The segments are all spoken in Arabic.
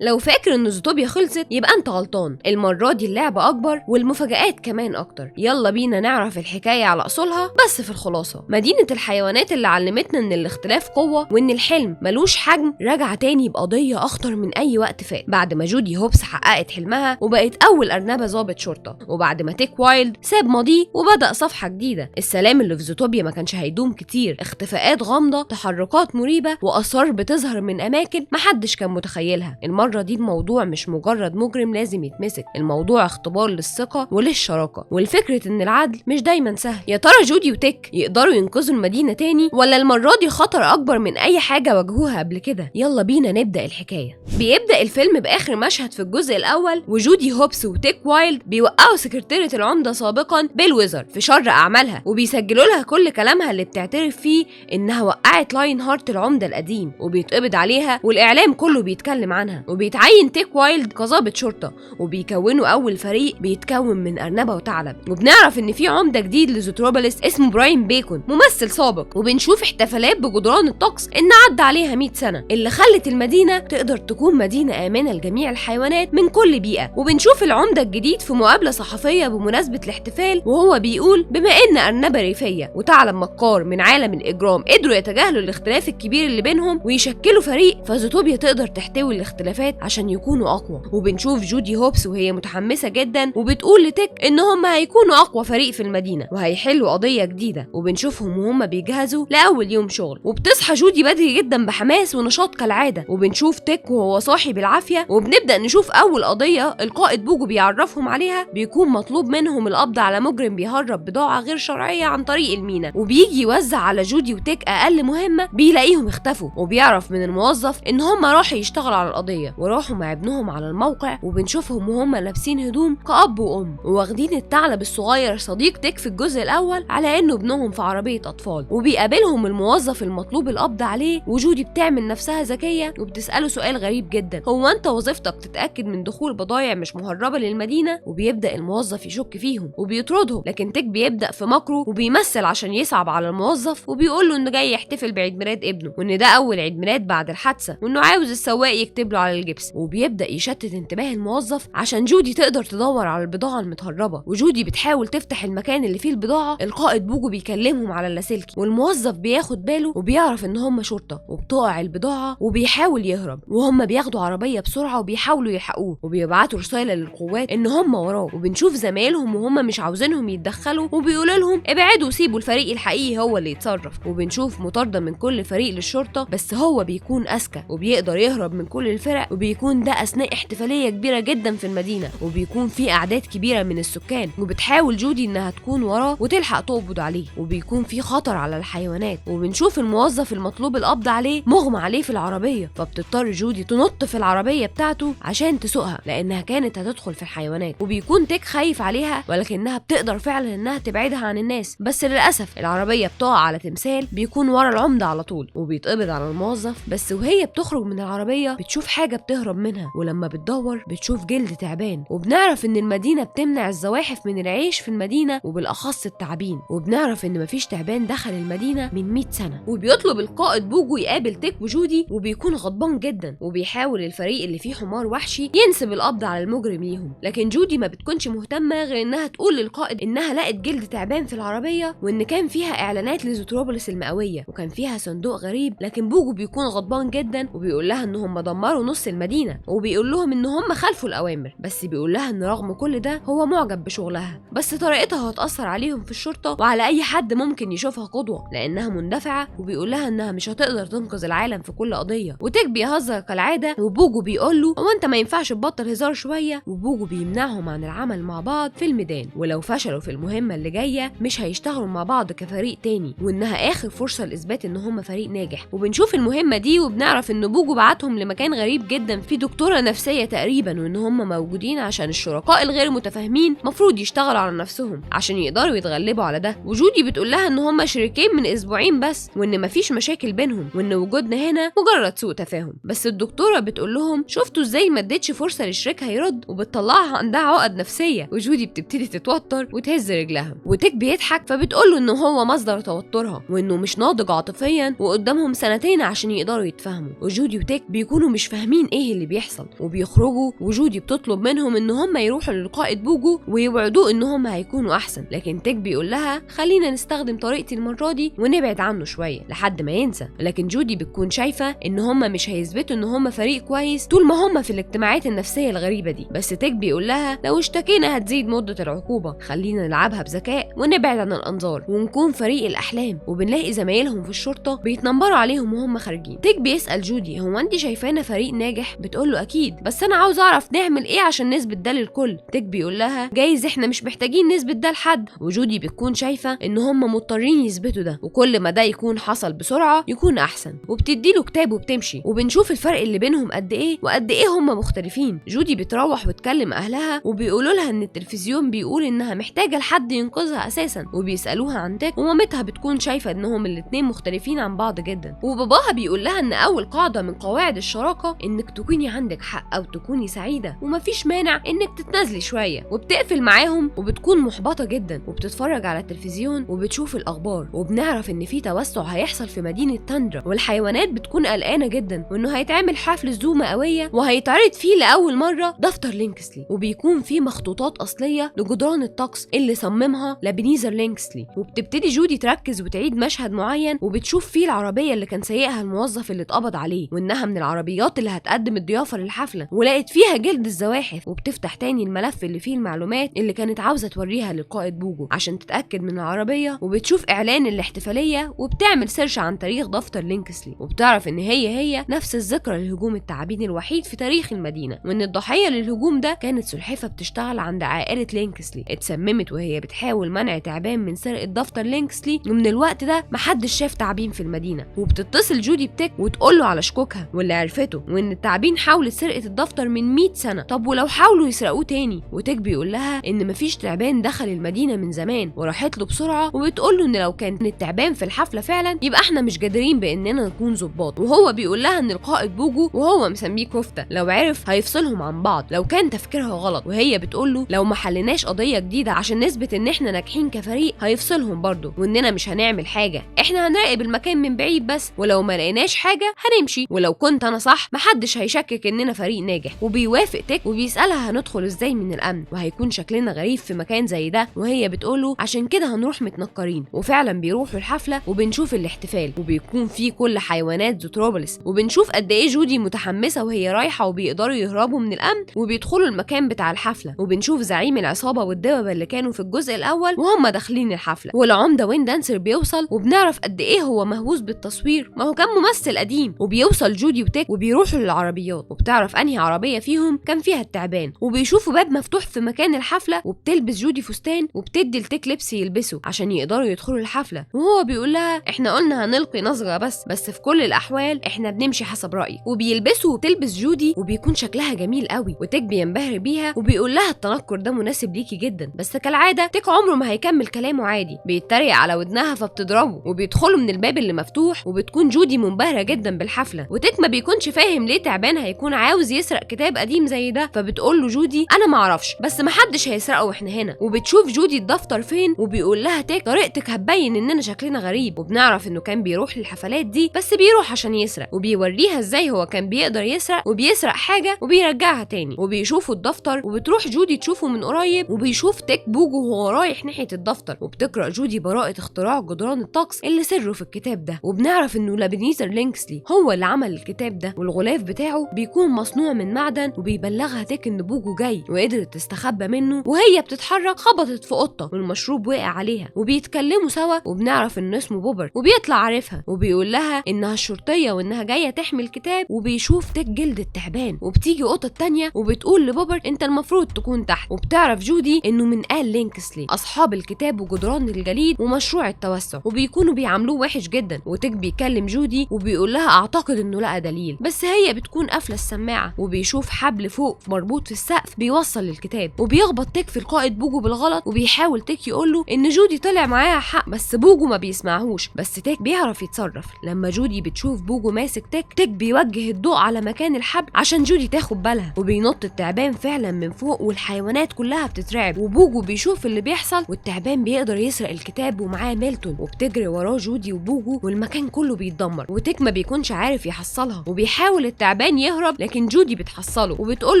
لو فاكر ان زوتوبيا خلصت يبقى انت غلطان، المرة دي اللعبة اكبر والمفاجآت كمان اكتر. يلا بينا نعرف الحكاية على اصولها. بس في الخلاصة، مدينة الحيوانات اللي علمتنا ان الاختلاف قوة وان الحلم ملوش حجم راجعة تاني بقضية اخطر من اي وقت فات، بعد ما جودي هوبس حققت حلمها وبقت اول ارنبة ضابط شرطة، وبعد ما تيك وايلد ساب ماضيه وبدأ صفحة جديدة. السلام اللي في زوتوبيا ما كانش هيدوم كتير، اختفاءات غامضة، تحركات مريبة، واسرار بتظهر من اماكن محدش كان متخيلها. المرة دي الموضوع مش مجرد مجرم لازم يتمسك، الموضوع اختبار للثقة وللشراكة والفكرة ان العدل مش دايما سهل. يا ترى جودي وتيك يقدروا ينقذوا المدينة تاني، ولا المرة دي خطر اكبر من اي حاجة واجهوها قبل كده؟ يلا بينا نبدأ الحكاية. بيبدأ الفيلم باخر مشهد في الجزء الاول، وجودي هوبس وتيك وايلد بيوقعوا سكرتيرة العمدة سابقا بيل ويزر في شر اعمالها، وبيسجلوا لها كل كلامها اللي بتعترف فيه انها وقعت لاين هارت العمدة القديم، وبيتقبض عليها والاعلام كله بيتكلم عنها. بيتعين تيك وايلد كظابط شرطة، وبيكونوا أول فريق بيتكون من أرنبة وثعلب. وبنعرف إن في عمدة جديد لزوتروبوليس اسمه براين بيكون، ممثل سابق، وبنشوف احتفالات بجدران الطقس إن عدى عليها 100 سنة اللي خلت المدينة تقدر تكون مدينة آمنة لجميع الحيوانات من كل بيئة. وبنشوف العمدة الجديد في مقابلة صحفية بمناسبة الاحتفال وهو بيقول بما إن أرنبة ريفية وثعلب مكار من عالم الإجرام قدروا يتجاهلوا الاختلاف الكبير اللي بينهم ويشكلوا فريق، فزوتوبيا تقدر تحتوي الاختلافات عشان يكونوا اقوى. وبنشوف جودي هوبس وهي متحمسه جدا وبتقول لتيك ان هم هيكونوا اقوى فريق في المدينه وهيحلوا قضيه جديده، وبنشوفهم وهم بيجهزوا لاول يوم شغل. وبتصحى جودي بدري جدا بحماس ونشاط كالعاده، وبنشوف تيك وهو صاحي بالعافيه، وبنبدا نشوف اول قضيه القائد بوجو بيعرفهم عليها. بيكون مطلوب منهم القبض على مجرم بيهرب بضاعه غير شرعيه عن طريق المينا، وبيجي يوزع على جودي وتيك اقل مهمه، بيلاقيهم اختفوا، وبيعرف من الموظف ان هم راحوا يشتغلوا على القضيه وراحوا مع ابنهم على الموقع. وبنشوفهم وهم لابسين هدوم كأب وأم، وواخدين الثعلب الصغير صديق تيك في الجزء الأول على إنه ابنهم في عربية أطفال. وبيقابلهم الموظف المطلوب القبض عليه، وجودي بتعمل نفسها ذكية وبتسأله سؤال غريب جدا: هو أنت وظيفتك تتأكد من دخول بضايع مش مهربة للمدينة؟ وبيبدأ الموظف يشك فيهم وبيطردهم، لكن تيك بيبدأ في مكره وبيمثل عشان يصعب على الموظف، وبيقول له إنه جاي يحتفل بعيد ميلاد ابنه، وإن ده أول عيد ميلاد بعد الحادثة، وإنه عاوز السواق يكتب له على الجبس. وبيبدأ يشتت انتباه الموظف عشان جودي تقدر تدور على البضاعة المتهربة. وجودي بتحاول تفتح المكان اللي فيه البضاعة، القائد بوجو بيكلمهم على اللاسلكي، والموظف بياخد باله وبيعرف ان هم شرطة، وبتقع البضاعة وبيحاول يهرب، وهم بياخدوا عربية بسرعة وبيحاولوا يلحقوه، وبيبعتوا رسالة للقوات ان هم وراه. وبنشوف زمايلهم وهم مش عاوزينهم يتدخلوا وبيقولوا لهم ابعدوا وسيبوا الفريق الحقيقي هو اللي يتصرف. وبنشوف مطاردة من كل فريق للشرطة، بس هو بيكون اذكى وبيقدر يهرب من كل الفرق. وبيكون ده اثناء احتفالية كبيرة جدا في المدينة، وبيكون في اعداد كبيرة من السكان، وبتحاول جودي انها تكون وراه وتلحق تقبض عليه. وبيكون في خطر على الحيوانات، وبنشوف الموظف المطلوب القبض عليه مغمى عليه في العربية، فبتضطر جودي تنط في العربية بتاعته عشان تسوقها لانها كانت هتدخل في الحيوانات. وبيكون تيك خايف عليها، ولكنها بتقدر فعلا انها تبعدها عن الناس، بس للاسف العربية بتقع على تمثال بيكون ورا العمدة على طول، وبيتقبض على الموظف. بس وهي بتخرج من العربية بتشوف حاجة بتهرب منها، ولما بتدور بتشوف جلد تعبان. وبنعرف ان المدينة بتمنع الزواحف من العيش في المدينة، وبالاخص التعابين. وبنعرف ان مفيش تعبان دخل المدينة من 100 سنة. وبيطلب القائد بوجو يقابل تيك وجودي، وبيكون غضبان جدا، وبيحاول الفريق اللي فيه حمار وحشي ينسب القبض على المجرم ليهم. لكن جودي ما بتكونش مهتمة غير انها تقول للقائد انها لقت جلد تعبان في العربية، وان كان فيها اعلانات لزوتروبوليس المئوية، وكان فيها صندوق غريب. لكن بوجو بيكون غضبان جدا وبيقول لها ان هم دمروا نص المدينة، وبيقول لهم ان هم خالفوا الاوامر. بس بيقول لها ان رغم كل ده هو معجب بشغلها، بس طريقتها هتأثر عليهم في الشرطة وعلى اي حد ممكن يشوفها قدوة لانها مندفعة. وبيقول لها انها مش هتقدر تنقذ العالم في كل قضية. وتيك بيهزر كالعادة، وبوجو بيقول له هو انت ما ينفعش تبطل هزار شوية. وبوجو بيمنعهم عن العمل مع بعض في الميدان، ولو فشلوا في المهمة اللي جاية مش هيشتغلوا مع بعض كفريق تاني، وانها اخر فرصة لاثبات ان هم فريق ناجح. وبنشوف المهمة دي، وبنعرف ان بوجو بعتهم لمكان غريب جدا فيه دكتورة نفسية تقريبا، وان هم موجودين عشان الشركاء الغير متفاهمين مفروض يشتغلوا على نفسهم عشان يقدروا يتغلبوا على ده. وجودي بتقول لها ان هم شريكين من اسبوعين بس، وان مفيش مشاكل بينهم، وان وجودنا هنا مجرد سوء تفاهم. بس الدكتورة بتقول لهم شفتوا ازاي ما ادتش فرصة لشريكها يرد، وبتطلعها عندها عقد نفسية. وجودي بتبتدي تتوتر وتهز رجلها، وتيك بيضحك فبتقول له انه هو مصدر توترها وانه مش ناضج عاطفيا، وقدامهم سنتين عشان يقدروا يتفاهموا. وجودي وتيك بيكونوا مش فاهمين فاهمين ايه اللي بيحصل، وبيخرجوا وجودي بتطلب منهم ان هم يروحوا للقائد بوجو ويوعدوه ان هم هيكونوا احسن، لكن تيك بيقول لها خلينا نستخدم طريقتي المره دي ونبعد عنه شويه لحد ما ينسى. لكن جودي بتكون شايفه ان هم مش هيثبتوا ان هم فريق كويس طول ما هم في الاجتماعات النفسيه الغريبه دي، بس تيك بيقول لها لو اشتكينا هتزيد مده العقوبه، خلينا نلعبها بذكاء ونبعد عن الانظار ونكون فريق الاحلام. وبنلاقي زمايلهم في الشرطه بيتنمروا عليهم وهم خارجين. تيك بيسال جودي هو انت شايفانا فريق ناجح؟ بتقول له اكيد، بس انا عاوز اعرف نعمل ايه عشان نثبت ده للكل. تيك بيقول لها جايز احنا مش محتاجين نثبت ده لحد، وجودي بتكون شايفه ان هم مضطرين يثبتوا ده، وكل ما ده يكون حصل بسرعه يكون احسن. وبتديله كتاب وبتمشي، وبنشوف الفرق اللي بينهم قد ايه وقد ايه هم مختلفين. جودي بتروح وتكلم اهلها وبيقولوا لها ان التلفزيون بيقول انها محتاجه لحد ينقذها اساسا، وبيسالوها عن تيك، ومامتها بتكون شايفه انهم الاتنين مختلفين عن بعض جدا. وباباها بيقول لها ان اول قاعده من قواعد الشراكه انك تكوني عندك حق او تكوني سعيده، ومفيش مانع انك تتنازلي شويه. وبتقفل معاهم وبتكون محبطه جدا، وبتتفرج على التلفزيون وبتشوف الاخبار، وبنعرف ان في توسع هيحصل في مدينه تاندرا، والحيوانات بتكون قلقانه جدا، وانه هيتعمل حفل زو مئويه وهيتعرض فيه لاول مره دفتر لينكسلي، وبيكون فيه مخطوطات اصليه لجدران الطقس اللي صممها لابنيزر لينكسلي. وبتبتدي جودي تركز وتعيد مشهد معين، وبتشوف فيه العربيه اللي كان سايقها الموظف اللي اتقبض عليه، وانها من العربيات اللي هتقدم الضيافه للحفله، ولقت فيها جلد الزواحف. وبتفتح تاني الملف اللي فيه المعلومات اللي كانت عاوزه توريها للقائد بوجو عشان تتاكد من العربيه، وبتشوف اعلان الاحتفاليه، وبتعمل سيرش عن تاريخ دفتر لينكسلي، وبتعرف ان هي نفس الذكرى لهجوم التعابين الوحيد في تاريخ المدينه، وان الضحيه للهجوم ده كانت سلحفه بتشتغل عند عائله لينكسلي، اتسممت وهي بتحاول منع تعبان من سرقه دفتر لينكسلي، ومن الوقت ده محدش شاف تعابين في المدينه. وبتتصل جودي بتيك وتقول له على شكوكها واللي عرفته، وان التعابين حاولت سرقه الدفتر من 100 سنه، طب ولو حاولوا يسرقوه تاني؟ وتيك بيقول لها ان مفيش تعبان دخل المدينه من زمان، وراحت له بسرعه وبتقول له ان لو كان التعبان في الحفله فعلا يبقى احنا مش قادرين باننا نكون ظباط. وهو بيقول لها ان القائد بوجو وهو مسميه كفته لو عرف هيفصلهم عن بعض لو كان تفكيرها غلط، وهي بتقول له لو ما حلناش قضيه جديده عشان نثبت ان احنا ناجحين كفريق هيفصلهم برضه، واننا مش هنعمل حاجه، احنا هنراقب المكان من بعيد بس، ولو ما لقيناش حاجه هنمشي، ولو كنت انا صح محدش هيشكك اننا فريق ناجح. وبيوافق تيك وبيسالها هندخل ازاي من الامن، وهيكون شكلنا غريب في مكان زي ده، وهي بتقوله عشان كده هنروح متنكرين. وفعلا بيروحوا الحفله وبنشوف الاحتفال، وبيكون فيه كل حيوانات زوتروبوليس، وبنشوف قد ايه جودي متحمسه وهي رايحه، وبيقدروا يهربوا من الامن وبيدخلوا المكان بتاع الحفله، وبنشوف زعيم العصابه والدببه اللي كانوا في الجزء الاول وهم داخلين الحفله، والعمده وين دانسر بيوصل، وبنعرف قد ايه هو مهووس بالتصوير، ما هو كان ممثل قديم. وبيوصل جودي وتيك وبيروحوا للعربيات، وبتعرف انهي عربيه فيهم كان فيها التعبان، وبيشوفوا باب مفتوح في مكان الحفله، وبتلبس جودي فستان وبتدي لتيك لبس يلبسه عشان يقدروا يدخلوا الحفله، وهو بيقول لها احنا قلنا هنلقي نظره بس في كل الاحوال احنا بنمشي حسب رايك. وبيلبسوا وبتلبس جودي وبيكون شكلها جميل قوي، وتيك بينبهر بيها وبيقول لها التنكر ده مناسب ليكي جدا، بس كالعاده تيك عمره ما هيكمل كلامه عادي، بيتريق على ودنها فبتضربه، وبيدخلوا من الباب اللي مفتوح، وبتكون جودي منبهره جدا بالحفله، وتيك ما بيكونش فاهم ليه تعبان هيكون عاوز يسرق كتاب قديم زي ده، فبتقول له جودي انا ما اعرفش بس ما حدش هيسرقه واحنا هنا. وبتشوف جودي الدفتر فين، وبيقول لها تيك طريقتك هتبين اننا شكلنا غريب، وبنعرف انه كان بيروح للحفلات دي بس بيروح عشان يسرق، وبيوريها ازاي هو كان بيقدر يسرق وبيسرق حاجه وبيرجعها تاني. وبيشوفوا الدفتر، وبتروح جودي تشوفه من قريب، وبيشوف تيك بوجو وهو رايح ناحيه الدفتر، وبتقرا جودي براءه اختراع جدران الطقس اللي سره في الكتاب ده، وبنعرف انه لابنيزر لينكسلي هو اللي عمل الكتاب ده، والغلاف بتاعه بيكون مصنوع من معدن، وبيبلغها تيك ان بوجو جاي، وقدرت تستخبى منه، وهي بتتحرك خبطت في قطه والمشروب وقع عليها، وبيتكلموا سوا، وبنعرف ان اسمه بوبر، وبيطلع عارفها، وبيقول لها انها الشرطيه وانها جايه تحمي الكتاب. وبيشوف تيك جلد التعبان، وبتيجي قطه تانية وبتقول لبوبر انت المفروض تكون تحت. وبتعرف جودي انه من آل لينكسلي اصحاب الكتاب وجدران الجليد ومشروع التوسع، وبيكونوا بيعاملوه وحش جدا. وتيك بيكلم جودي وبيقول لها اعتقد انه لقى دليل، بس هي بتكون قافله السماعه، وبيشوف حبل فوق مربوط في السقف بيوصل للكتاب، وبيخبط تيك في القائد بوجو بالغلط، وبيحاول تيك يقول له ان جودي طلع معاها حق بس بوجو ما بيسمعهوش، بس تيك بيعرف يتصرف. لما جودي بتشوف بوجو ماسك تيك بيوجه الضوء على مكان الحبل عشان جودي تاخد بالها، وبينط التعبان فعلا من فوق، والحيوانات كلها بتترعب، وبوجو بيشوف اللي بيحصل، والتعبان بيقدر يسرق الكتاب ومعاه ميلتون، وبتجري وراه جودي وبوجو، والمكان كله بيتدمر، وتيك ما بيكونش عارف يحصلها، وبيحاول التعبان التعبان يهرب، لكن جودي بتحصله وبتقول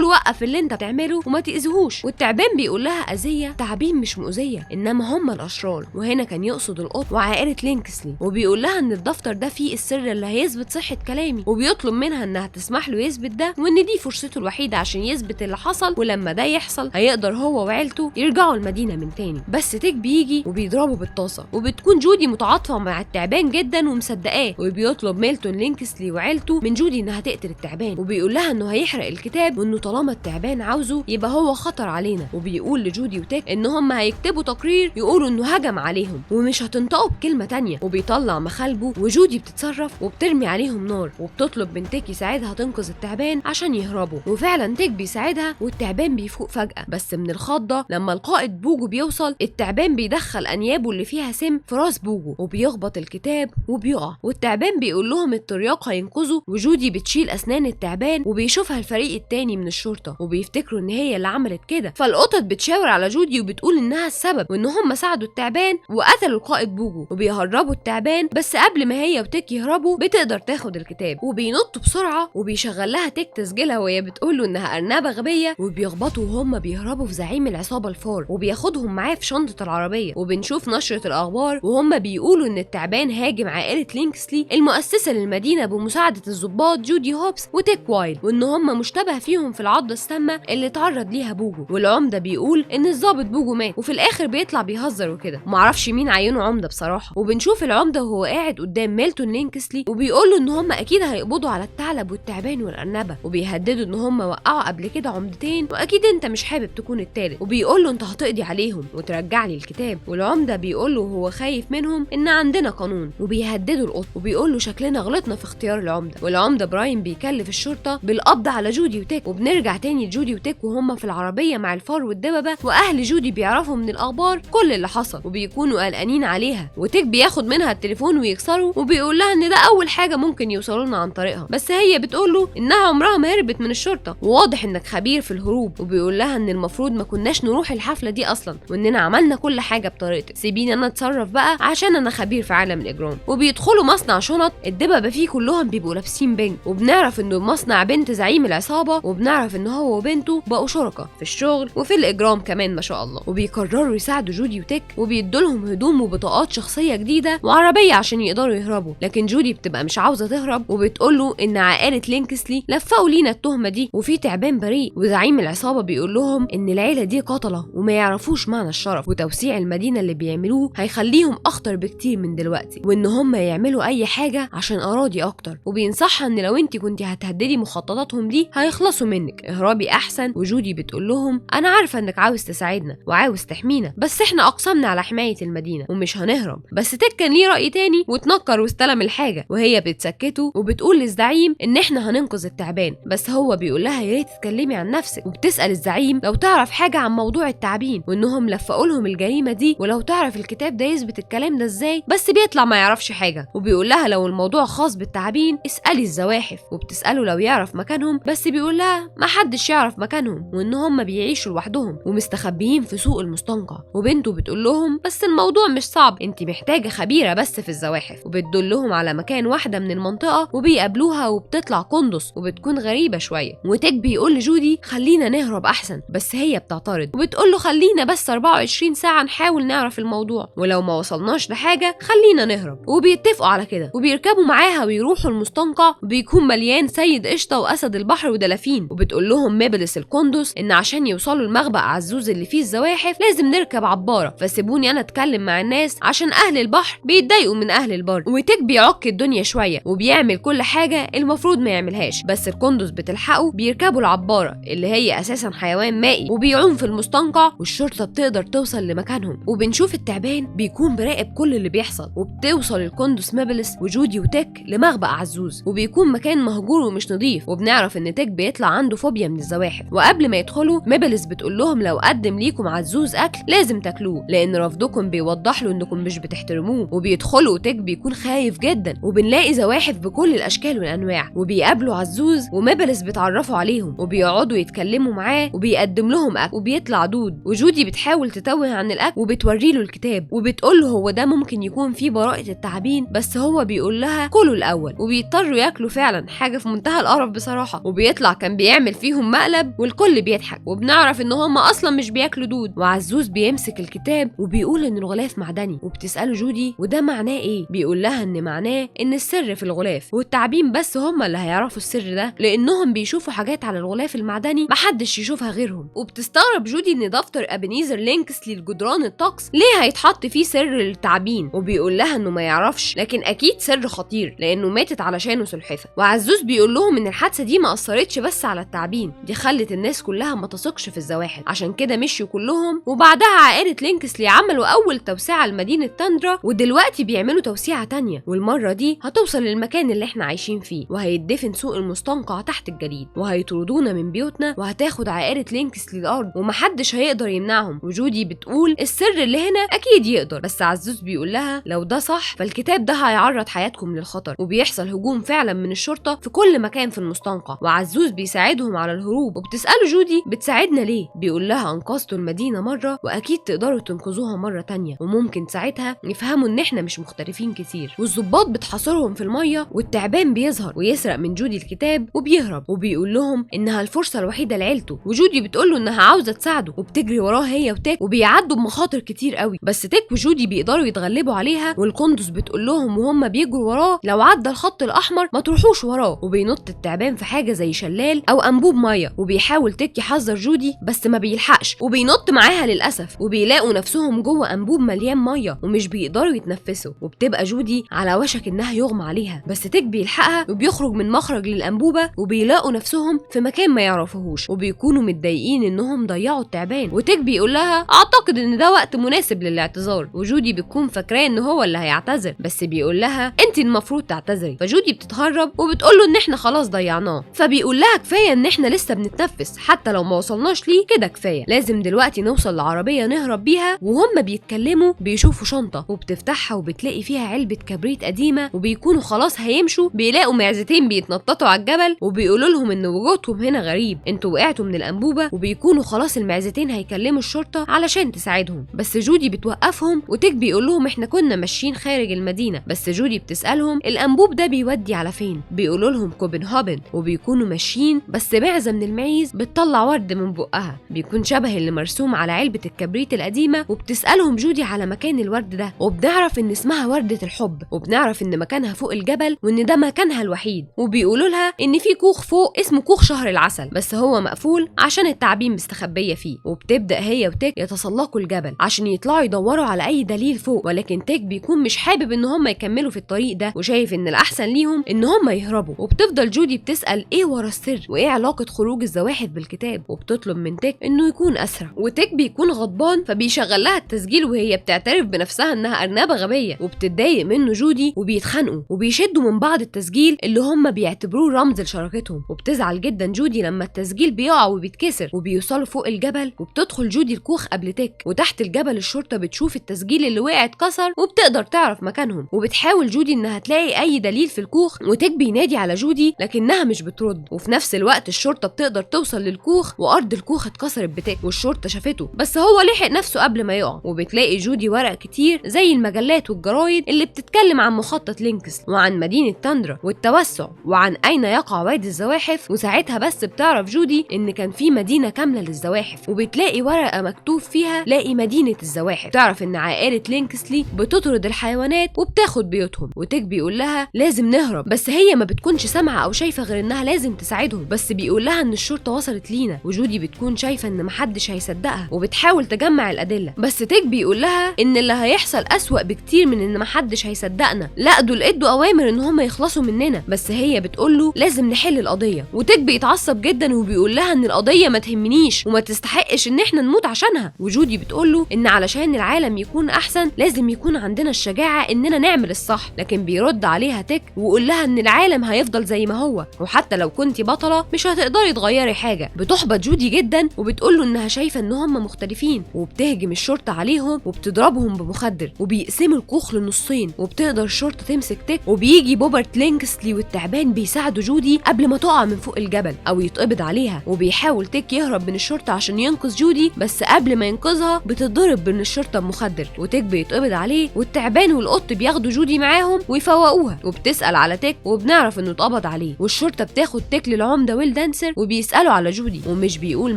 له وقف اللي انت بتعمله وما تأذيهوش. والتعبان بيقول لها أذية؟ تعابين مش مؤذية، انما هم الاشرار. وهنا كان يقصد القط وعائلة لينكسلي. وبيقول لها ان الدفتر ده فيه السر اللي هيثبت صحة كلامي، وبيطلب منها انها تسمح له يثبت ده، وان دي فرصته الوحيدة عشان يثبت اللي حصل، ولما ده يحصل هيقدر هو وعيلته يرجعوا المدينة من تاني. بس تيك بيجي وبيضربه بالطاسة، وبتكون جودي متعاطفة مع التعبان جدا ومصدقاه، وبيطلب ميلتون لينكسلي وعيلته من جودي انها تقتل التعبان، وبيقول لها انه هيحرق الكتاب، وانه طالما التعبان عاوزه يبقى هو خطر علينا. وبيقول لجودي وتيك ان هم هيكتبوا تقرير يقولوا انه هجم عليهم ومش هتنطقوا بكلمة تانية. وبيطلع مخالبه، وجودي بتتصرف وبترمي عليهم نار، وبتطلب من تيك يساعدها تنقذ التعبان عشان يهربوا. وفعلا تيك بيساعدها، والتعبان بيفوق فجأة، بس من الخضة لما القائد بوجو بيوصل، التعبان بيدخل انيابه اللي فيها سم في راس بوجو، وبيخبط الكتاب وبيقع. والتعبان بيقول لهم الترياق هينقذوا، وجودي بتشيل اسنان التعبان، وبيشوفها الفريق التاني من الشرطة وبيفتكروا ان هي اللي عملت كده. فالقطط بتشاور على جودي وبتقول انها السبب، وان هم ساعدوا التعبان وقتلوا القائد بوجو، وبيهربوا التعبان. بس قبل ما هي وتيك يهربوا بتقدر تاخد الكتاب، وبينطوا بسرعة، وبيشغل لها تيك تسجيلها وهي بتقول له انها ارنبة غبية. وبيخبطوا وهم بيهربوا في زعيم العصابة الفار، وبياخدهم معاه في شنطة العربية. وبنشوف نشرة الاخبار وهم بيقولوا ان التعبان هاجم عائلة لينكسلي المؤسسة للمدينة بمساعدة الضباط جودي هوبس وتيك وايل، وان هم مشتبه فيهم في العضة السامة اللي اتعرض ليها بوجو. والعمدة بيقول ان الضابط بوجو مات، وفي الاخر بيطلع بيهزر وكده. معرفش مين عينه عمدة بصراحة. وبنشوف العمدة وهو قاعد قدام ميلتون لينكسلي، وبيقول له ان هم اكيد هيقبضوا على الثعلب والتعبان والارنبة، وبيهددوا ان هم وقعوا قبل كده عمدتين، واكيد انت مش حابب تكون التالت. وبيقول له انت هتقضي عليهم وترجع لي الكتاب. والعمدة بيقول له هو خايف منهم ان عندنا قانون، وبيهددوا القط، وبيقول له شكلنا غلطنا في اختيار العمدة. والعمدة براين بيكلف الشرطة بالقبض على جودي وتيك. وبنرجع تاني لجودي وتيك وهم في العربية مع الفار والدببة، واهل جودي بيعرفوا من الاخبار كل اللي حصل، وبيكونوا قلقانين عليها. وتيك بياخد منها التليفون ويكسره، وبيقول لها ان ده اول حاجة ممكن يوصلوا لنا عن طريقها، بس هي بتقول له انها عمرها ما هربت من الشرطة، وواضح انك خبير في الهروب. وبيقول لها ان المفروض ما كناش نروح الحفلة دي اصلا، واننا عملنا كل حاجة بطريقتك، سيبيني انا اتصرف بقى عشان انا خبير في عالم الاجرام. وبيدخلوا مصنع شنط الدببة فيه كلهم بيبقوا لابسين بنج، وبنعرف انه مصنع بنت زعيم العصابة، وبنعرف ان هو وبنته بقوا شركاء في الشغل وفي الاجرام كمان ما شاء الله. وبيقرروا يساعدوا جودي وتيك، وبيدولهم هدوم وبطاقات شخصية جديدة وعربية عشان يقدروا يهربوا. لكن جودي بتبقى مش عاوزة تهرب، وبتقول له ان عائلة لينكسلي لفقوا لينا التهمة دي، وفي تعبان بريء. وزعيم العصابة بيقول لهم ان العيلة دي قتلة وما يعرفوش معنى الشرف، وتوسيع المدينة اللي بيعملوه هيخليهم اخطر بكتير من دلوقتي، وان هم يعملوا اي حاجة عشان اراضي اكتر. وبينصحها ان لو انت كنتي هتهددي مخططاتهم دي هيخلصوا منك، اهربي احسن. وجودي بتقول لهم انا عارفة انك عاوز تساعدنا وعاوز تحمينا، بس احنا اقسمنا على حماية المدينة ومش هنهرب. بس تيك كان ليه رأي تاني وتنكر واستلم الحاجة، وهي بتسكته وبتقول للزعيم ان احنا هننقذ التعبان. بس هو بيقول لها يا ريت تتكلمي عن نفسك، وبتسأل الزعيم لو تعرف حاجة عن موضوع التعبين، وانهم لفقوا لهم الجريمة دي، ولو تعرف الكتاب ده يثبت الكلام ده ازاي. بس بيطلع ما يعرفش حاجة. وبيقول لها لو الموضوع خاص بالتعبين اسألي الزواحف. وبتسأله لو يعرف مكانهم، بس بيقول لها ما حدش يعرف مكانهم، وان هم بيعيشوا لوحدهم ومستخبيين في سوق المستنقع. وبنته بتقول لهم بس الموضوع مش صعب، انت محتاجة خبيرة بس في الزواحف. وبتدلهم على مكان واحدة من المنطقة، وبيقابلوها وبتطلع قندس وبتكون غريبة شوية. وتيك بيقول لجودي خلينا نهرب احسن، بس هي بتعترض وبتقول له خلينا بس 24 ساعة نحاول نعرف الموضوع، ولو ما وصلناش لحاجة خلينا نهرب. وبيتفقوا على كده، وبيركبوا معاها ويروحوا المستنقع، وبيكون مليان سيد قشطة واسد البحر ودلافين. وبتقول لهم ميبلس القندس ان عشان يوصلوا المخبأ عزوز اللي فيه الزواحف لازم نركب عبارة، فسيبوني انا اتكلم مع الناس عشان اهل البحر بيتضايقوا من اهل البر. وتيك بيعك الدنيا شوية وبيعمل كل حاجة المفروض ما يعملهاش، بس القندس بتلحقه. بيركبوا العبارة اللي هي اساسا حيوان مائي وبيعوم في المستنقع، والشرطة بتقدر توصل لمكانهم. وبنشوف التعبان بيكون براقب كل اللي بيحصل، وبتوصل القندس ميبلس وجودي وتيك لمخبأ عزوز، وبيكون مكان مهجور ومش نظيف. وبنعرف ان تيك بيطلع عنده فوبيا من الزواحف. وقبل ما يدخلوا ميبلس بتقول لهم لو قدم ليكم عزوز اكل لازم تاكلوه، لان رفضكم بيوضح له انكم مش بتحترموه. وبيدخلوا وتيك بيكون خايف جدا، وبنلاقي زواحف بكل الاشكال والانواع. وبيقابلوا عزوز وميبلس بتعرفوا عليهم، وبيقعدوا يتكلموا معاه وبيقدم لهم اكل، وبيطلع دود. وجودي بتحاول تتوه عن الاكل وبتوري له الكتاب، وبتقول له هو ده ممكن يكون فيه براءة التعابين، بس هو بيقول لها كلوا الاول. وبيضطروا ياكلوا فعلا حاجة في في منتهى القرف بصراحه، وبيطلع كان بيعمل فيهم مقلب والكل بيضحك، وبنعرف ان هم اصلا مش بياكلوا دود. وعزوز بيمسك الكتاب وبيقول ان الغلاف معدني، وبتساله جودي وده معناه ايه؟ بيقول لها ان معناه ان السر في الغلاف، والتعابين بس هم اللي هيعرفوا السر ده، لانهم بيشوفوا حاجات على الغلاف المعدني محدش يشوفها غيرهم. وبتستغرب جودي ان دفتر ابنيزر لينكسلي لجدران الطقس ليه هيتحط فيه سر للتعابين، وبيقول لها انه ما يعرفش، لكن اكيد سر خطير لانه ماتت علشانه سلحفه. وعزوز بيقول لهم ان الحادثه دي ما اثرتش بس على التعابين، دي خلت الناس كلها ما تثقش في الزواحف، عشان كده مشيوا كلهم. وبعدها عائله لينكسلي عملوا اول توسعه لمدينه تاندرا، ودلوقتي بيعملوا توسعه تانية، والمره دي هتوصل للمكان اللي احنا عايشين فيه، وهيدفن سوق المستنقع تحت الجليد، وهيطردونا من بيوتنا، وهتاخد عائله لينكسلي الارض ومحدش هيقدر يمنعهم. وجودي بتقول السر اللي هنا اكيد يقدر، بس عزوز بيقول لها لو ده صح فالكتاب ده هيعرض حياتكم للخطر، وبيحصل هجوم فعلا من الشرطه في كل مكان في المستنقع، وعزوز بيساعدهم على الهروب. وبتساله جودي بتساعدنا ليه؟ بيقول لها انقذتوا المدينه مره واكيد تقدروا تنقذوها مره تانية، وممكن ساعتها يفهموا ان احنا مش مختلفين كتير. والضباط بتحاصرهم في الميه، والتعبان بيظهر ويسرق من جودي الكتاب وبيهرب، وبيقول لهم انها الفرصه الوحيده لعيلته. وجودي بتقول له انها عاوزه تساعده، وبتجري وراه هي وتيك، وبيعدوا بمخاطر كتير قوي، بس تيك وجودي بيقدروا يتغلبوا عليها. والقندس بتقول لهم وهم بيجروا وراه لو عدى الخط الاحمر ما تروحوش وراه. وبينط التعبان في حاجه زي شلال او انبوب ميه، وبيحاول تيك يحذر جودي بس ما بيلحقش، وبينط معاها للاسف، وبيلاقوا نفسهم جوه انبوب مليان ميه ومش بيقدروا يتنفسوا، وبتبقى جودي على وشك انها يغمى عليها، بس تيك بيلحقها وبيخرج من مخرج للانبوبه، وبيلاقوا نفسهم في مكان ما يعرفوهوش، وبيكونوا متضايقين انهم ضيعوا التعبان. وتيك بيقول لها اعتقد ان ده وقت مناسب للاعتذار، وجودي بتكون فاكراه ان هو اللي هيعتذر، بس بيقول لها انت المفروض تعتذري. فجودي بتتهرب وبتقول له ان احنا خلاص ضيعناه، فبيقول لها كفايه ان احنا لسه بنتنفس، حتى لو ما وصلناش ليه كده كفايه، لازم دلوقتي نوصل لعربيه نهرب بيها. وهم بيتكلموا بيشوفوا شنطه وبتفتحها وبتلاقي فيها علبه كبريت قديمه، وبيكونوا خلاص هيمشوا بيلاقوا معزتين بيتنططوا على الجبل، وبيقولوا لهم ان وجودهم هنا غريب، انتوا وقعتوا من الانبوبه. وبيكونوا خلاص المعزتين هيكلموا الشرطه علشان تساعدهم، بس جودي بتوقفهم، وتيك بيقول لهم احنا كنا ماشيين خارج المدينه، بس جودي بتسالهم الانبوب ده بيودي على فين؟ بيقولوا لهم كوبنهاجن. وبيكونوا ماشيين بس معزه من المعيز بتطلع ورد من بقها بيكون شبه اللي مرسوم على علبه الكبريت القديمه، وبتسالهم جودي على مكان الورد ده، وبنعرف ان اسمها ورده الحب، وبنعرف ان مكانها فوق الجبل وان ده مكانها الوحيد. وبيقولوا لها ان في كوخ فوق اسمه كوخ شهر العسل، بس هو مقفول عشان التعابين مستخبيه فيه. وبتبدا هي وتيك يتسلقوا الجبل عشان يطلعوا يدوروا على اي دليل فوق، ولكن تيك بيكون مش حابب ان هم يكملوا في الطريق ده، وشايف ان الاحسن ليهم ان هم يهربوا. وبتفضل جودي بتسال ايه ورا السر وايه علاقه خروج الزواحف بالكتاب، وبتطلب من تيك انه يكون اسرع. وتيك بيكون غضبان فبيشغل لها التسجيل، وهي بتعترف بنفسها انها ارنبه غبيه، وبتتضايق منه جودي وبيتخانقوا وبيشدوا من بعض التسجيل اللي هم بيعتبروه رمز لشراكتهم. وبتزعل جدا جودي لما التسجيل بيقع وبيتكسر، وبيوصلوا فوق الجبل، وبتدخل جودي الكوخ قبل تيك. وتحت الجبل الشرطه بتشوف التسجيل اللي وقع اتكسر، وبتقدر تعرف مكانهم، وبتحاول جودي انها تلاقي اي دليل في الكوخ. وتيك بينادي على جودي لكنها مش بترد، وفي نفس الوقت الشرطه بتقدر توصل للكوخ، وارض الكوخ اتكسرت بتيك، والشرطه شافته بس هو لحق نفسه قبل ما يقع. وبتلاقي جودي ورق كتير زي المجلات والجرايد اللي بتتكلم عن مخطط لينكس وعن مدينه تاندرا والتوسع وعن اين يقع وادي الزواحف. وساعتها بس بتعرف جودي ان كان في مدينه كامله للزواحف، وبتلاقي ورقه مكتوب فيها لاقي مدينه الزواحف. تعرف ان عائله لينكسلي بتطرد الحيوانات وبتاخد بيوتهم. وتيك بيقول لها لازم نهرب، بس هي ما بتكونش سامعه او شايفه غير انها لازم تساعدهم، بس بيقول لها ان الشرطه وصلت لينا. وجودي بتكون شايفه ان محدش هيصدقها وبتحاول تجمع الادله، بس تيك بيقول لها ان اللي هيحصل اسوأ بكتير من ان محدش هيصدقنا، لا دول ادوا اوامر ان هم يخلصوا مننا. بس هي بتقول له لازم نحل القضيه، وتيك بيتعصب جدا وبيقول لها ان القضيه ما تهمنيش وما تستحقش ان احنا نموت عشانها. وجودي بتقول له ان علشان العالم يكون احسن لازم يكون عندنا الشجاعه اننا نعمل الصح، لكن بيرد عليها تيك ويقول لها ان العالم هيفضل زي ما هو، وحتى لو كنتي بطله مش هتقدري تغيري حاجه. بتحبط جودي جدا وبتقول له انها شايفه ان هم مختلفين، وبتهجم الشرطه عليهم وبتضربهم بمخدر، وبيقسموا الكوخ لنصين، وبتقدر الشرطه تمسك تيك، وبيجي بوبرت لينكسلي والتعبان بيساعدوا جودي قبل ما تقع من فوق الجبل او يتقبض عليها. وبيحاول تيك يهرب من الشرطه عشان ينقذ جودي، بس قبل ما ينقذها بتتضرب من الشرطه بمخدر، وتيك بيتقبض عليه، والتعبان والقط بياخدوا جودي معاهم ويفوقوها. وبتسال على تيك وبنعرف انه اتقبض بيتقبض عليه، والشرطه بتاخد تيك للعمده ويل دانسر وبيسالوا على جودي ومش بيقول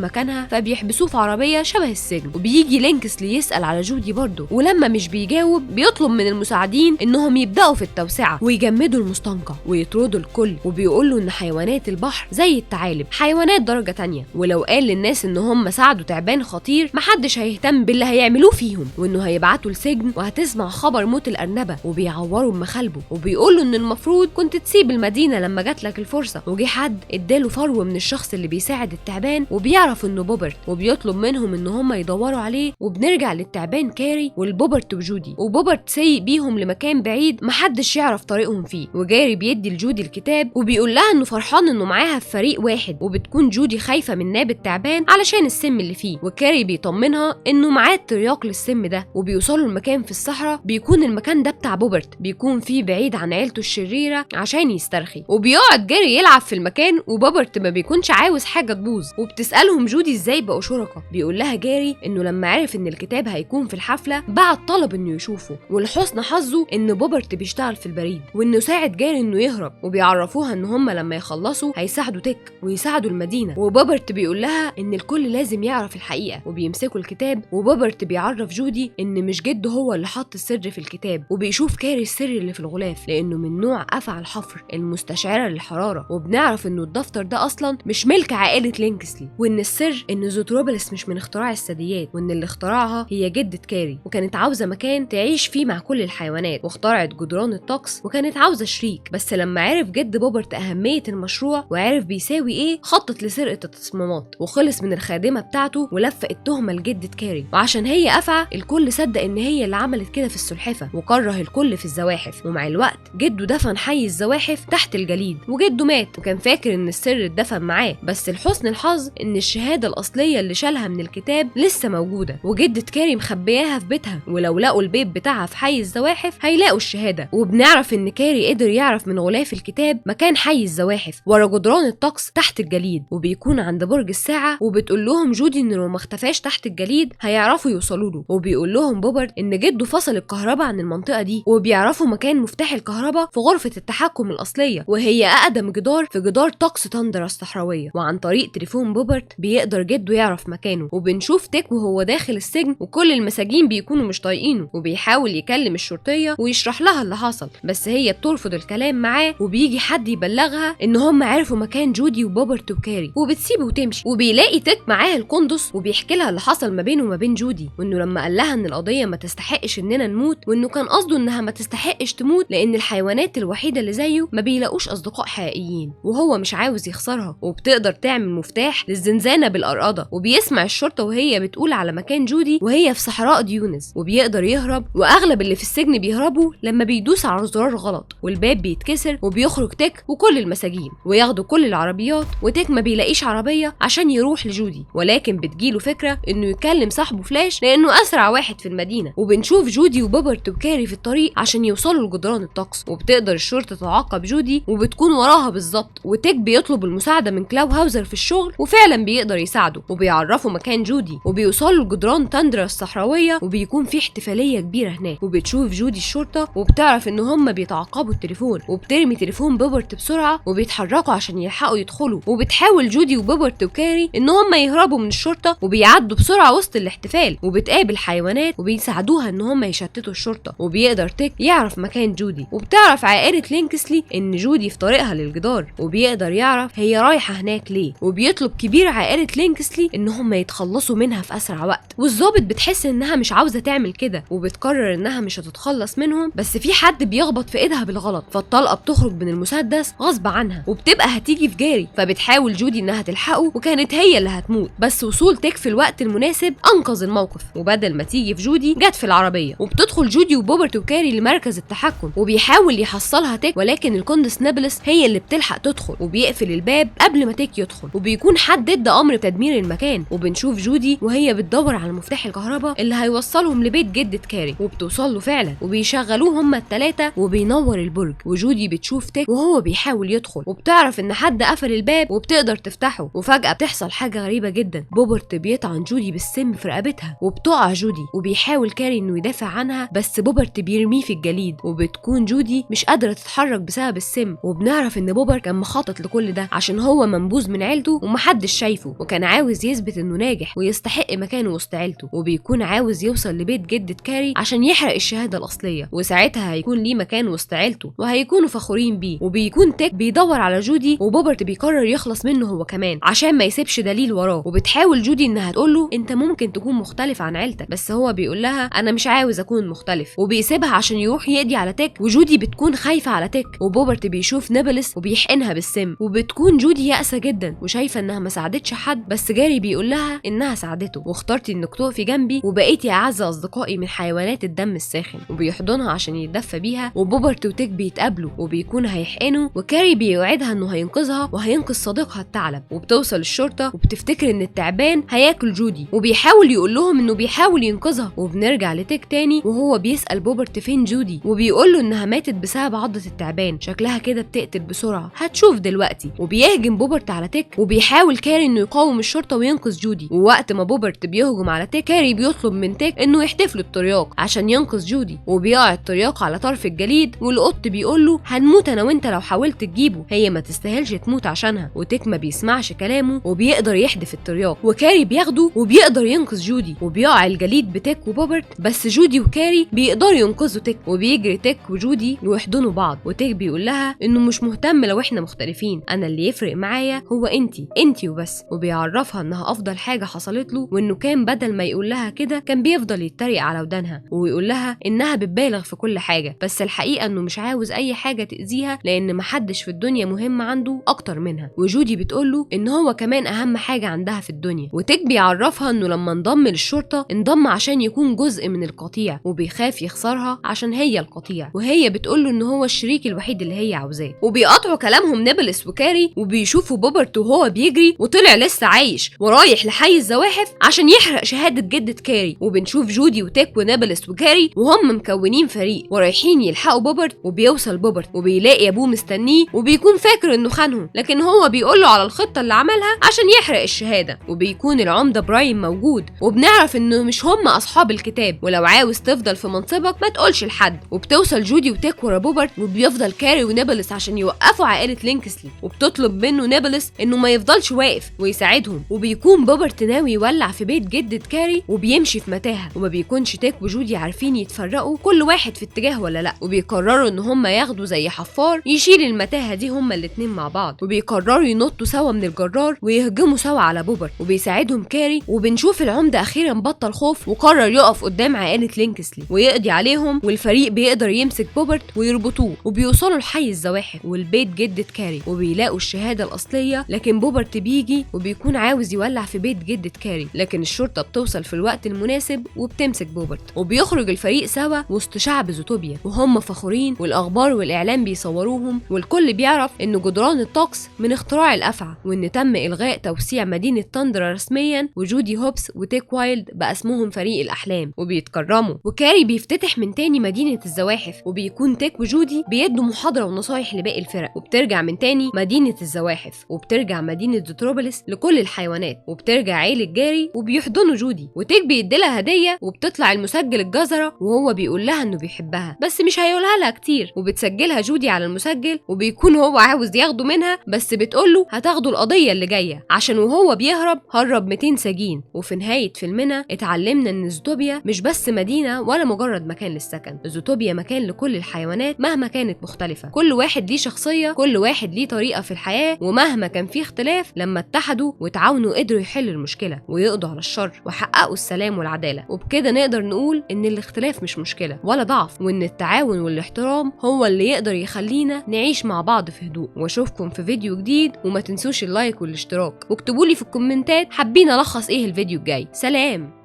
مكانها، فبيحبسوه في عربيه شبه السجن. وبيجي لينكسلي يسال على جودي برضه، ولما مش بيجاوب بيطلب من المساعدين انهم يبداوا في التوسعه ويجمدوا المستنقع ويطردوا الكل، وبيقول له ان حيوانات البحر زي الثعالب حيوانات درجه تانية، ولو قال للناس ان هم ساعدوا تعبان خطير محدش هيهتم باللي هيعملوه فيهم، وانه هيبعتوا لسجن وهتسمع خبر موت الارنبه وبيعوروا بمخالبه. وبيقول له ان المفروض كنت تسيب المدينه لما جات لك الفرصه، وجي حد اداله فرو من الشخص اللي بيساعد التعبان وبيعرف انه بوبرت، وبيطلب منهم ان هم يدوروا عليه. وبنرجع للتعبان كاري والبوبرت وجودي، وبوبرت سايق بيهم لمكان بعيد محدش يعرف طريقهم فيه، وجاري بيدي لجودي الكتاب وبيقول لها انه فرحان انه معاها في فريق واحد. وبتكون جودي خايفه من ناب التعبان علشان السم اللي فيه، وكاري بيطمنها انه معاه ترياق للسم ده. وبيوصلوا المكان في الصحراء، بيكون المكان ده بتاع بوبرت، بيكون فيه بعيد عن عيلته الشريره عشان يسترخي. وبيقعد جاري يلعب في المكان، وبوبرت ما بيكونش عاوز حاجه تبوظ. وبتسالهم جودي ازاي بقوا شركاء، بيقول لها جاري انه لما عرف ان الكتاب هيكون في الحفله بعت طلب انه يشوفه، ولحسن حظه ان بوبرت بيشتغل في البريد وانه ساعد جاري انه يهرب. وبيعرفوها ان هم لما يخلصوا هيساعدوا تيك ويساعدوا المدينه. وبوبرت بيقول لها ان الكل لازم يعرف الحقيقه، وبيمسكوا الكتاب. وبوبرت بيعرف جودي ان مش جده هو اللي حط السر في الكتاب، وبيشوف كاري السر اللي في الغلاف لانه من نوع افعى الحفر المستشعره للحراره. وبنعرف انه الدفتر ده اصلا مش ملك عائله لينكسلي، وان السر ان زوتروبوليس مش من اختراع الثدييات، وان اللي اخترعها هي جده كاري، وكانت عاوزه مكان تعيش فيه مع كل الحيوانات، واخترعت جدران الطقس وكانت عاوزه شريك. بس لما عرف جد بوبرت اهميه المشروع وعرف بيساوي ايه، خطط لسرقه التصميمات وخلص من الخادمه بتاعته ولفق التهمه لجده كاري. وعشان هي افعى الكل صدق ان هي اللي عملت كده في السلحفه، وكره الكل في الزواحف. ومع الوقت جده دفن حي الزواحف تحت الجليد، وجده مات وكان فاكر ان السر اتدفن معاه، بس لحسن الحظ ان الشهاده الاصليه اللي شالها من الكتاب لسه موجوده، وجده كاري مخبياها في بيتها، ولو لقوا البيت بتاعها في حي الزواحف هيلاقوا الشهاده. وبنعرف ان كاري قدر يعرف من غلاف الكتاب مكان حي الزواحف ورا جدران الطقس تحت الجليد، وبيكون عند برج الساعه. وبتقول لهم جودي ان لو ما اختفاش تحت الجليد هيعرفوا يوصلوا له. وبيقول لهم بوبرت ان جده فصل الكهرباء عن المنطقه دي، وبيعرفوا مكان مفتاح الكهرباء في غرفه التحكم الاصليه، وهي اقدم جدار في جدار طقس تندرا الصحراويه. وعن طريق تليفون بوبرت بيقدر جده يعرف مكانه. وبنشوف تيك وهو داخل السجن وكل المساجين بيكونوا مش طايقينه، وبيحاول يكلم الشرطيه ويشرح لها اللي حصل، بس هي بترفض الكلام معاه. وبيجي حد يبلغها ان هم عرفوا مكان جودي وبوبرت وكاري، وبتسيبه وتمشي. وبيلاقي تيك معاها القندس وبيحكي لها اللي حصل ما بينه وما بين جودي، وانه لما قال لها ان القضيه ما تستحقش اننا نموت، وانه كان قصده انها ما تستحقش تموت لان الحيوانات الوحيده اللي زيه ما بيلاقوش اصدقاء حقيقيين وهو مش عاوز يخسرها، وبتقدر تعمل مفتاح للزنزانه بالقرقده. وبيسمع الشرطه وهي بتقول على مكان جودي وهي في صحراء ديونز، وبيقدر يهرب. واغلب اللي في السجن بيهربوا لما بيدوس على زرار غلط والباب بيتكسر، وبيخرج تيك وكل المساجين وياخدوا كل العربيات. وتيك ما بيلاقيش عربيه عشان يروح لجودي، ولكن بتجيله فكره انه يكلم صاحبه فلاش لانه اسرع واحد في المدينه. وبنشوف جودي وبوبرت وكاري في الطريق عشان يوصلوا لجدران الطقس، وبتقدر الشرطه تعاقب جودي وبتكون وراها بالظبط. وتيك بيطلب المساعده من كلاو هاوزر في الشغل، وفعلا بيقدر يساعده، وبيعرفوا مكان جودي. وبيوصلوا لجدران تندرا الصحراويه، وبيكون في احتفاليه كبيره هناك. وبتشوف جودي الشرطه وبتعرف ان هم بيتعاقبوا التليفون، وبترمي تليفون بوبرت بسرعه وبيتحركوا عشان يلحقوا يدخلوا. وبتحاول جودي وبوبرت وكاري ان هم يهربوا من الشرطه، وبيعدوا بسرعه وسط الاحتفال. وبتقابل حيوانات وبيساعدوها ان هم يشتتوا الشرطه. وبيقدر تيك يعرف مكان جودي، وبتعرف عائله لينكسلي ان جودي في طريقها للجدار، وبيقدر يعرف هي رايحه هناك ليه. وبيطلب كبير عائله لينكسلي ان هم يتخلصوا منها في اسرع وقت. والظابط بتحس انها مش عاوزه تعمل كده، وبتقرر انها مش هتتخلص منهم، بس في حد بيخبط في ايدها بالغلط، فالطلقه بتخرج من المسدس غصب عنها وبتبقى هتيجي في جاري. فبتحاول جودي انها تلحقه، وكانت هي اللي هتموت، بس وصول تيك في الوقت المناسب انقذ الموقف. وبدل ما تيجي في جودي جت في العربيه. وبتدخل جودي وبوبرت وكاري لمركز التحكم، وبيحاول يحصلها تيك، ولكن الكوندس نابلس هي اللي بتلحق تدخل، وبيقفل الباب قبل ما تيك يدخل. وبيكون حد ادى امر بتدمير المكان. وبنشوف جودي وهي بتدور على مفتاح الكهرباء اللي هيوصلهم لبيت جدة كاري، وبتوصل له فعلا، وبيشغلوه هما الثلاثه وبينور البرج. وجودي بتشوف تيك وهو بيحاول يدخل، وبتعرف ان حد قفل الباب وبتقدر تفتحه. وفجاه بتحصل حاجه غريبه جدا، بوبرت بيطعن جودي بالسم في رقبتها، وبتقع جودي. وبيحاول كاري انه يدافع عنها، بس بوبرت بيرميه في الجليد. وبتكون جودي مش قادره تتحرك بسبب السم، وبنعرف ان بوبر كان مخطط لكل ده عشان هو منبوذ من عيلته ومحدش شايفه، وكان عاوز يثبت انه ناجح ويستحق مكانه وسط عيلته، وبيكون عاوز يوصل لبيت جدة كاري عشان يحرق الشهادة الأصلية، وساعتها هيكون ليه مكان وسط عيلته وهيكونوا فخورين بيه. وبيكون تيك بيدور على جودي وبوبرت بيقرر يخلص منه هو كمان عشان ما يسيبش دليل وراه، وبتحاول جودي انها تقوله انت ممكن تكون مختلف عن عيلتك، بس هو بيقول لها انا مش عاوز اكون مختلف، وبيسيبها عشان يروح يقضي على تيك. وجودي بتكون خايفة على تيك، وبوبرت بيشوف نيبلس وبيحقنها بالسم، وبتكون جودي يائسة جدا وشايفة انها ما ساعدتش حد، بس جاري بيقول لها انها ساعدته واخترتي انك تقفي جنبي وبقيتي اعز اصدقائي من حيوانات الدم الساخن، وبيحضنها عشان يتدفى بيها. وبوبرت وتيك بيتقابلوا وبيكون هيحقنوا، وكاري بيوعدها انه هينقذها وهينقذ صديقها الثعلب. وبتوصل الشرطة وبتفتكر ان التعبان هياكل جودي، وبيحاول يقول لهم انه بيحاول ينقذها. وبنرجع لتيك تاني وهو بيسأل بوبرت فين جودي، وبيقول له انها ماتت بسبب عضة التعبان، شكلها كده بتقتل بسرعة، هتشوف دلوقتي. وبيهجم بوبرت على تيك، وبيحاول كاري انه يقاوم الشرطة وينقذ جودي. ووقت ما بوبرت بيهجم على تيك، كاري بيطلب من تيك انه يحتف له الترياق عشان ينقذ جودي، وبيقع الترياق على طرف الجليد. والقط بيقول له هنموت انا وانت لو حاولت تجيبه، هي ما تستاهلش تموت عشانها. وتيك ما بيسمعش كلامه وبيقدر يحدف الترياق، وكاري بياخده وبيقدر ينقذ جودي. وبيقع الجليد بتيك وبوبرت، بس جودي وكاري بيقدروا ينقذوا تيك. وبيجري تيك وجودي يحضنوا بعض، وتيك بيقول لها انه مش مهتم لو احنا مختلفين، انا اللي يفرق معايا هو انتي وبس. وبيعرفها انها افضل حاجه حصلت له، وانه كان بدل ما يقول لها كده كان بيفضل يتريق على ودانها ويقول لها انها بتبالغ في كل حاجه، بس الحقيقه انه مش عاوز اي حاجه تاذيها لان محدش في الدنيا مهم عنده اكتر منها. وجودي بتقوله ان هو كمان اهم حاجه عندها في الدنيا. وتيك بيعرفها انه لما انضم للشرطه انضم عشان يكون جزء من القطيع، وبيخاف يخسرها عشان هي القطيع، وهي بتقوله ان هو الشريك الوحيد اللي هي عاوزاه. وبيقطعوا كلامهم نيبلس وكاري، وبيشوفوا بوبرت وهو بيجري وطلع لسه عايش ورايح لحي الزواحف عشان يحرق شهاده جده كاري. وبنشوف جودي وتيك ونيبلس وكاري وهم مكونين فريق ورايحين يلحقوا بوبرت. وبيوصل بوبرت وبيلاقي ابوه مستنيه، وبيكون فاكر انه خانهم، لكن هو بيقول له على الخطه اللي عملها عشان يحرق الشهاده. وبيكون العمده براين موجود، وبنعرف انه مش هم اصحاب الكتاب، ولو عاوز تفضل في منصبك ما تقولش لحد. وبتوصل جودي وتيك ورا بوبرت، وبيفضل كاري ونيبلس عشان يوقفوا عائله لينكسلي، وبتطلب منه نيبلس انه ما يفضلش واقف ويساعدهم. وبيكون بوبرت ناوي يولع في بيت جدة كاري وبيمشي في متاهه، وما بيكونش تيك وجودي عارفين يتفرقوا كل واحد في اتجاه ولا لا. وبيقرروا ان هم ياخدوا زي حفار يشيل المتاهه دي هم الاتنين مع بعض، وبيقرروا ينطوا سوا من الجرار ويهجموا سوا على بوبرت، وبيساعدهم كاري. وبنشوف العمده اخيرا بطل خوف وقرر يقف قدام عائله لينكسلي ويقضي عليهم، والفريق بيقدر يمسك بوبرت ويربطوه. وبيوصلوا لحي الزواحف والبيت جدة كاري، وبيلاقوا الشهاده الاصليه، لكن بوبرت بيجي وبيكون عاوز يولع في بيت جدة كاري، لكن الشرطه بتوصل في الوقت المناسب وبتمسك بوبرت. وبيخرج الفريق سوا وسط شعب زوتوبيا وهم فخورين، والاخبار والاعلام بيصوروهم، والكل بيعرف ان جدران الطقس من اختراع الافعى، وان تم الغاء توسيع مدينه تندرا رسميا، وجودي هوبس وتيك وايلد بقى اسمهم فريق الاحلام وبيتكرموا. وكاري بيفتتح من تاني مدينه الزواحف، وبيكون تيك وجودي بيدوا محاضره ونصايح لباقي الفرق. وبترجع من تاني مدينه الزواحف، وبترجع مدينه زوتروبوليس لكل الحيوانات، وبترجع عيله جاري وبيحضنوا جودي. وتيك بيديلها هديه، وبتطلع المسجل الجزره وهو بيقول لها انه بيحبها بس مش هيقولها لها كتير، وبتسجلها جودي على المسجل. وبيكون هو عاوز ياخده منها، بس بتقوله هتاخده القضيه اللي جايه عشان وهو بيهرب هرب 200 سجين. وفي نهايه فيلمنا اتعلمنا ان زوتوبيا مش بس مدينه ولا مجرد مكان للسكن، زوتوبيا مكان لكل الحيوانات مهما كانت مختلفه، كل واحد ليه شخصيه، كل واحد ليه طريقه في الحياه، ومهما كان فيه اختلاف لما اتحدوا وتعاونوا قدروا يحلوا المشكله ويقضوا على الشر وحققوا السلام والعداله. وبكده نقدر نقول ان الاختلاف مش مشكله ولا ضعف، وان التعاون والاحترام هو اللي يقدر يخلينا نعيش مع بعض في هدوء. واشوفكم في فيديو جديد، وما تنسوش اللايك والاشتراك، واكتبولي في الكومنتات حابين الخص ايه الفيديو الجاي. سلام.